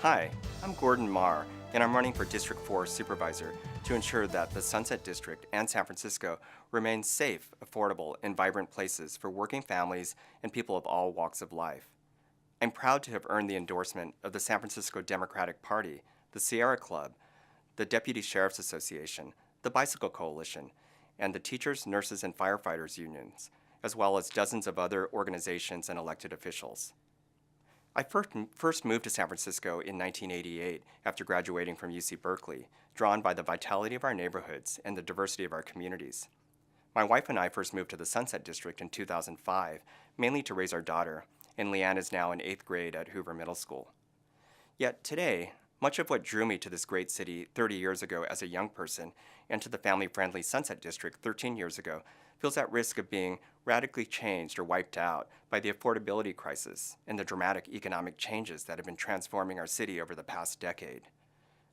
Hi, I'm Gordon Marr, and I'm running for District 4 Supervisor to ensure that the Sunset District and San Francisco remain safe, affordable, and vibrant places for working families and people of all walks of life. I'm proud to have earned the endorsement of the San Francisco Democratic Party, the Sierra Club, the Deputy Sheriff's Association, the Bicycle Coalition, and the Teachers, Nurses, and Firefighters unions, as well as dozens of other organizations and elected officials. I first moved to San Francisco in 1988 after graduating from UC Berkeley, drawn by the vitality of our neighborhoods and the diversity of our communities. My wife and I first moved to the Sunset District in 2005, mainly to raise our daughter, and Leanne is now in 8th grade at Hoover Middle School. Yet today, much of what drew me to this great city 30 years ago as a young person and to the family-friendly Sunset District 13 years ago feels at risk of being radically changed or wiped out by the affordability crisis and the dramatic economic changes that have been transforming our city over the past decade.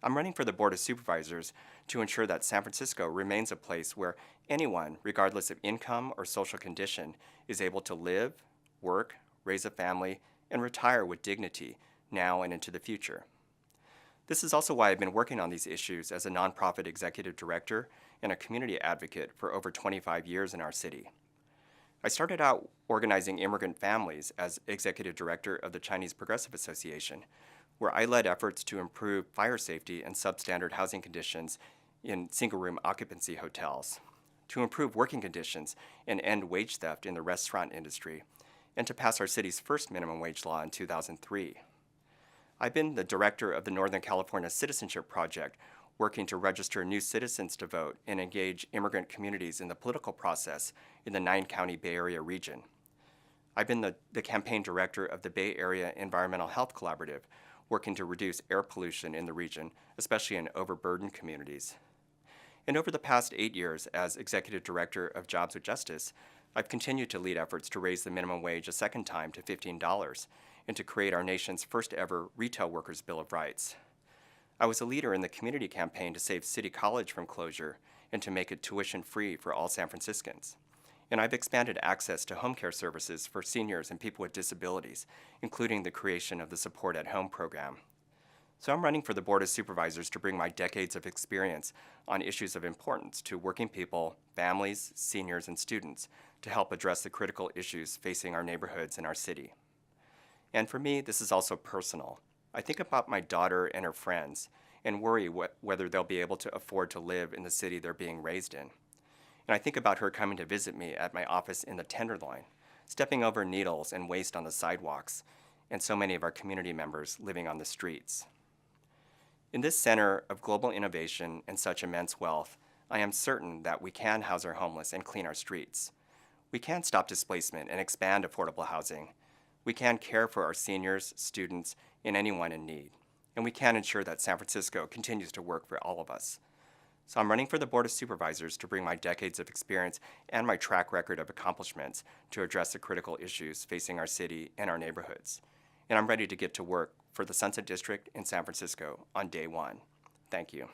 I'm running for the Board of Supervisors to ensure that San Francisco remains a place where anyone, regardless of income or social condition, is able to live, work, raise a family, and retire with dignity now and into the future. This is also why I've been working on these issues as a nonprofit executive director and a community advocate for over 25 years in our city. I started out organizing immigrant families as executive director of the Chinese Progressive Association, where I led efforts to improve fire safety and substandard housing conditions in single-room occupancy hotels, to improve working conditions and end wage theft in the restaurant industry, and to pass our city's first minimum wage law in 2003. I've been the director of the Northern California Citizenship Project, working to register new citizens to vote and engage immigrant communities in the political process in the 9-county Bay Area region. I've been the campaign director of the Bay Area Environmental Health Collaborative, working to reduce air pollution in the region, especially in overburdened communities. And over the past 8 years as executive director of Jobs with Justice, I've continued to lead efforts to raise the minimum wage a second time to $15 and to create our nation's first ever Retail Workers' Bill of Rights. I was a leader in the community campaign to save City College from closure and to make it tuition-free for all San Franciscans. And I've expanded access to home care services for seniors and people with disabilities, including the creation of the Support at Home program. So I'm running for the Board of Supervisors to bring my decades of experience on issues of importance to working people, families, seniors, and students to help address the critical issues facing our neighborhoods and our city. And for me, this is also personal. I think about my daughter and her friends and worry whether they'll be able to afford to live in the city they're being raised in. And I think about her coming to visit me at my office in the Tenderloin, stepping over needles and waste on the sidewalks, and so many of our community members living on the streets. In this center of global innovation and such immense wealth, I am certain that we can house our homeless and clean our streets. We can stop displacement and expand affordable housing. We can care for our seniors, students, and anyone in need. And we can ensure that San Francisco continues to work for all of us. So I'm running for the Board of Supervisors to bring my decades of experience and my track record of accomplishments to address the critical issues facing our city and our neighborhoods. And I'm ready to get to work for the Sunset District in San Francisco on day one. Thank you.